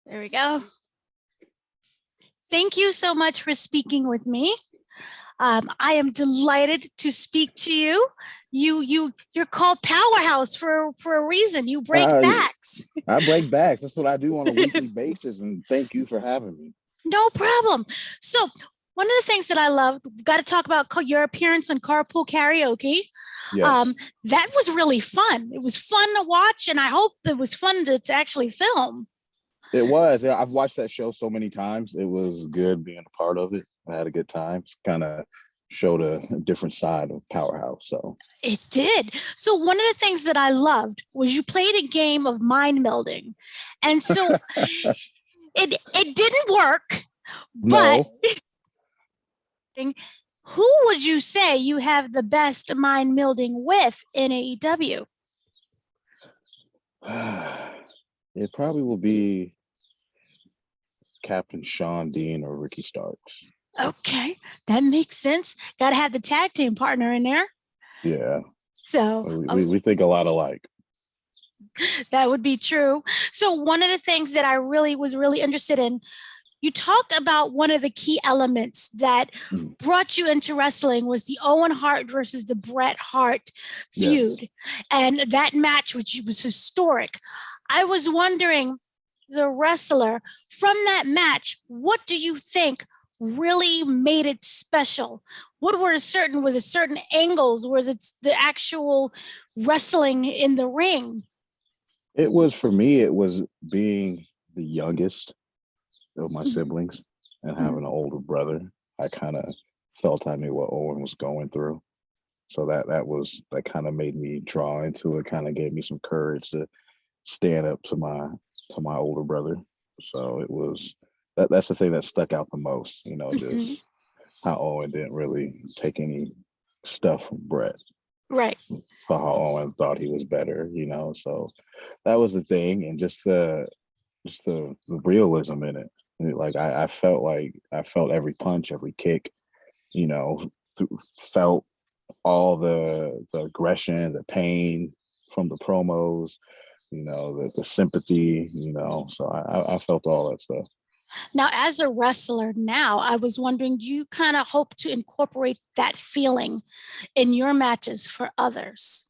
There we go. Thank you so much for speaking with me. I am delighted to speak to you. You're called Powerhouse for a reason. You break Uh, backs. I break backs. That's what I do on a weekly basis. And thank you for having me. No problem. So one of the things that I love, got to talk about your appearance on Carpool Karaoke. Yes, That was really fun. It was fun to watch, and I hope it was fun to actually film. it was. I've watched that show so many times. It was good being a part of it. I had a good time. Kind of showed a different side of Powerhouse. So It did. So one of the things that I loved was you played a game of mind melding. And so it didn't work, but no, who would you say you have the best mind melding with in AEW? it probably will be Captain Sean Dean or Ricky Starks. Okay, that makes sense. Got to have the tag team partner in there. Yeah, So we think a lot alike. that would be true. So one of the things that I really was really interested in, you talked about one of the key elements that brought you into wrestling was the Owen Hart versus the Bret Hart feud. Yes. And that match, which was historic. I was wondering, the wrestler from that match, what do you think really made it special? What were was it certain angles? Was it the actual wrestling in the ring? It was, for me, it was being the youngest of my siblings and having an older brother. I kind of felt I knew what Owen was going through. So that kind of made me draw into it, kind of gave me some courage to stand up to my older brother. So it was that's the thing that stuck out the most, just how Owen didn't really take any stuff from Bret. Right. So how Owen thought he was better, so that was the thing. And just the realism in it. Like I felt every punch, every kick, felt all the aggression, the pain from the promos, the sympathy, so I felt all that stuff. Now, as a wrestler now, I was wondering, do you kind of hope to incorporate that feeling in your matches for others?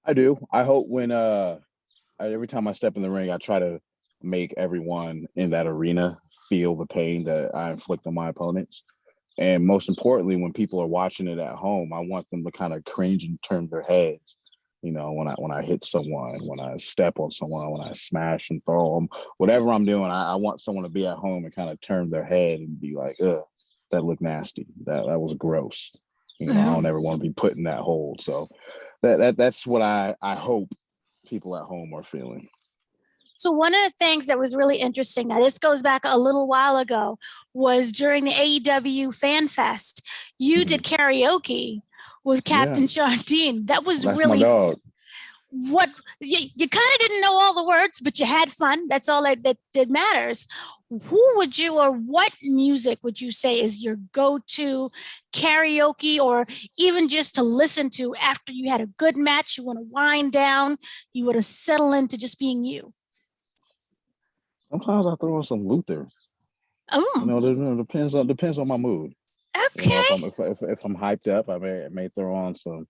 I do. I hope when every time I step in the ring, I try to make everyone in that arena feel the pain that I inflict on my opponents. And most importantly, when people are watching it at home, I want them to kind of cringe and turn their heads. When I hit someone, when I step on someone, when I smash and throw them, whatever I'm doing, I want someone to be at home and kind of turn their head and be like, "Ugh, that looked nasty. That was gross." I don't ever want to be put in that hold. So that's what I hope people at home are feeling. So one of the things that was really interesting, now this goes back a little while ago, was during the AEW Fan Fest, you did karaoke with Captain Sean Dean. That was That's really my dog. What you kind of didn't know all the words, but you had fun. That's all that matters. Who would you, or what music would you say is your go-to karaoke, or even just to listen to after you had a good match? You want to wind down, you want to settle into just being you. Sometimes I throw in some Luther. Oh, It depends on my mood. Okay. If I'm hyped up, I may throw on some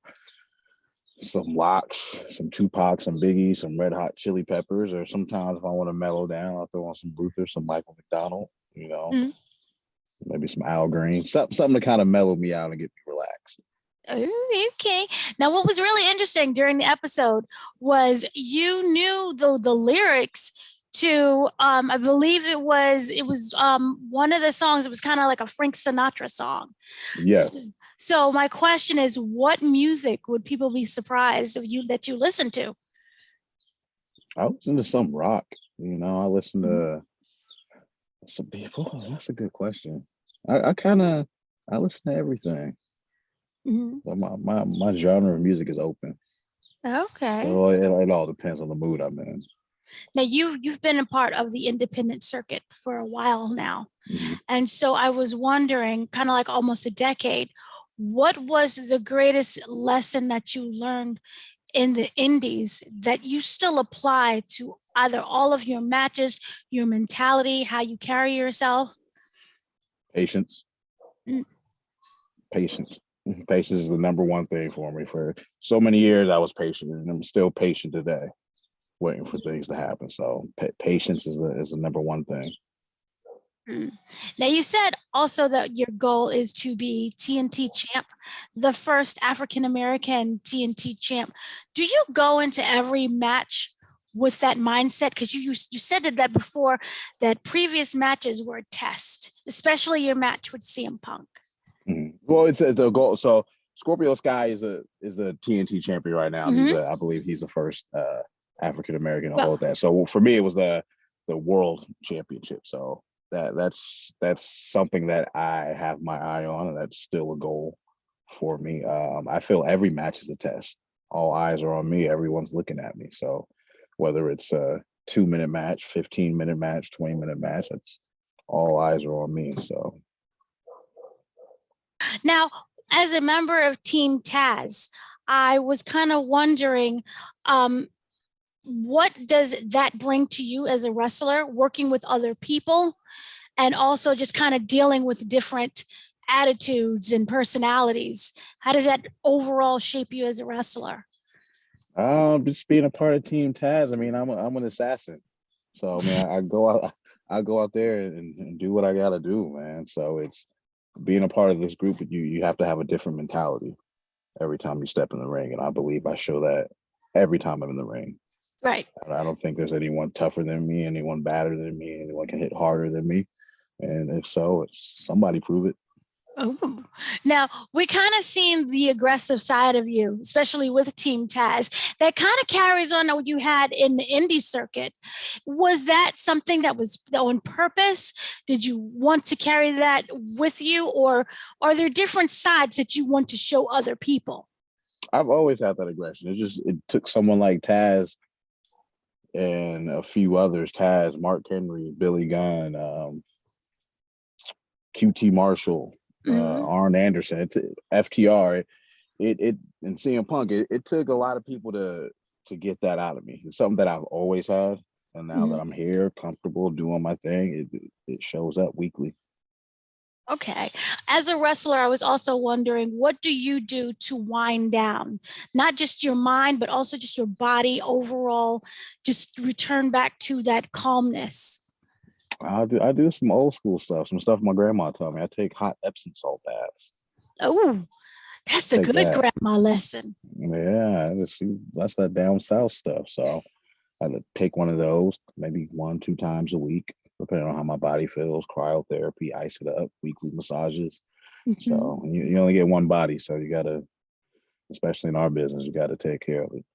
Locks, some Tupac, some Biggie, some Red Hot Chili Peppers, or sometimes if I want to mellow down, I'll throw on some Luther, some Michael McDonald, maybe some Al Green, something to kind of mellow me out and get me relaxed. Okay. Now, what was really interesting during the episode was you knew the lyrics to I believe it was one of the songs. It was kind of like a Frank Sinatra song. Yes. So my question is, what music would people be surprised that you listen to? I listen to some rock. I listen to some people. Oh, that's a good question. I listen to everything. But my genre of music is open. Okay. So it all depends on the mood I'm in. Now you've been a part of the independent circuit for a while now. And so I was wondering, kind of like almost a decade, what was the greatest lesson that you learned in the indies that you still apply to either all of your matches, your mentality, how you carry yourself? Patience. Mm. Patience. Patience is the number one thing for me. For so many years, I was patient, and I'm still patient today, waiting for things to happen. So patience is the number one thing. Mm. Now, you said also that your goal is to be TNT champ, the first African American TNT champ. Do you go into every match with that mindset? Because you said that before, that previous matches were a test, especially your match with CM Punk. Well, it's a goal. So Scorpio Sky is the TNT champion right now. And Mhm. I believe he's the first African American to Well, hold that. So for me, it was the world championship. So that's something that I have my eye on, and that's still a goal for me. I feel every match is a test. All eyes are on me. Everyone's looking at me. So whether it's a 2-minute match, 15-minute match, 20-minute match, it's all eyes are on me. So now, as a member of Team Taz, I was kind of wondering, what does that bring to you as a wrestler, working with other people, and also just kind of dealing with different attitudes and personalities? How does that overall shape you as a wrestler? just being a part of Team Taz. I mean, I'm an assassin. So I mean, I go out there and do what I gotta do, man. So it's being a part of this group. You have to have a different mentality every time you step in the ring, and I believe I show that every time I'm in the ring. Right. I don't think there's anyone tougher than me, anyone badder than me, anyone can hit harder than me. And if so, it's somebody prove it. Oh. Now, we kind of seen the aggressive side of you, especially with Team Taz. That kind of carries on what you had in the indie circuit. Was that something that was on purpose? Did you want to carry that with you, or are there different sides that you want to show other people? I've always had that aggression. It took someone like Taz and a few others, Taz, Mark Henry, Billy Gunn, QT Marshall, Mhm. Arn Anderson, FTR, it and CM Punk. It took a lot of people to get that out of me. It's something that I've always had, and now that Mhm. I'm here, comfortable doing my thing, it shows up weekly. Okay. As a wrestler, I was also wondering, what do you do to wind down? Not just your mind, but also just your body overall, just return back to that calmness. I do some old school stuff, some stuff my grandma taught me. I take hot Epsom salt baths. Oh, that's a Take good that. grandma lesson. Yeah, that's that down south stuff. So I would take one of those maybe 1-2 times a week, depending on how my body feels. Cryotherapy, ice it up, weekly massages. Mhm. So you only get one body, so you gotta, especially in our business, you gotta take care of it.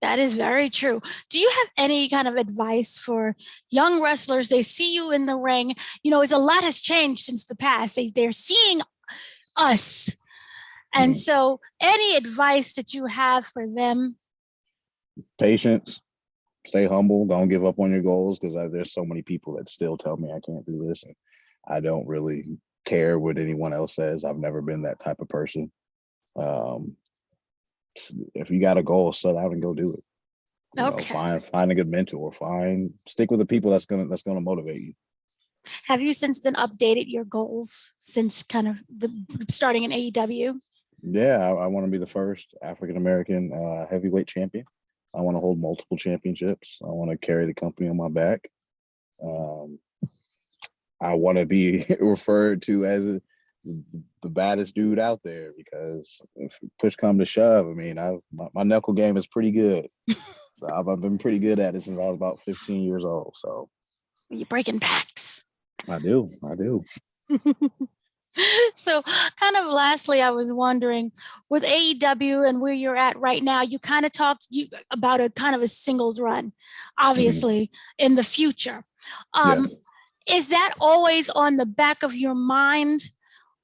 That is very true. Do you have any kind of advice for young wrestlers? They see you in the ring. It's a lot has changed since the past. They're seeing us. And Mm. so, any advice that you have for them? Patience, stay humble, don't give up on your goals, because there's so many people that still tell me I can't do this, and I don't really care what anyone else says. I've never been that type of person. Um, if you got a goal, set out and go do it. Okay. Find a good mentor. Stick with the people that's gonna motivate you. Have you since then updated your goals since kind of the starting in AEW? Yeah, I want to be the first African American heavyweight champion. I want to hold multiple championships. I want to carry the company on my back. Um, I want to be referred to as the baddest dude out there, because if push come to shove, I mean, my knuckle game is pretty good. So I've been pretty good at it since I was about 15 years old. So You're breaking backs. I do. So, kind of lastly, I was wondering, with AEW and where you're at right now, you kind of talked about a kind of a singles run, Mhm. obviously, in the future. Um, Yes. is that always on the back of your mind,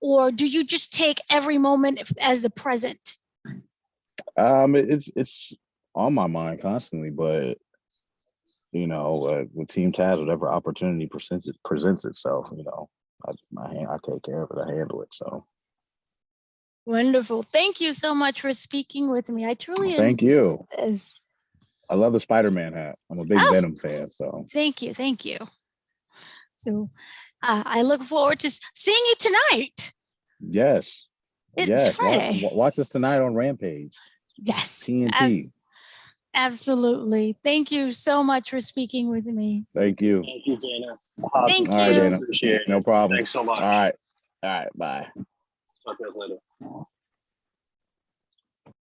or do you just take every moment as the present? It's on my mind constantly, but with Team Taz, whatever opportunity presents itself, I take care of it. I handle it. So Wonderful. Thank you so much for speaking with me. I truly Thank you. enjoyed this. I love the Spider-Man hat. I'm a big Oh. Venom fan, so Thank you. Thank you. So I look forward to seeing you tonight. yes. It's Yes. Friday. Watch us tonight on Rampage. Yes. TNT. Absolutely. Thank you so much for speaking with me. Thank you. Thank you, Dana. Thank All right, you. Dana. Appreciate it. No problem. Thanks so much. All right. All right. Bye. Talk to you guys later.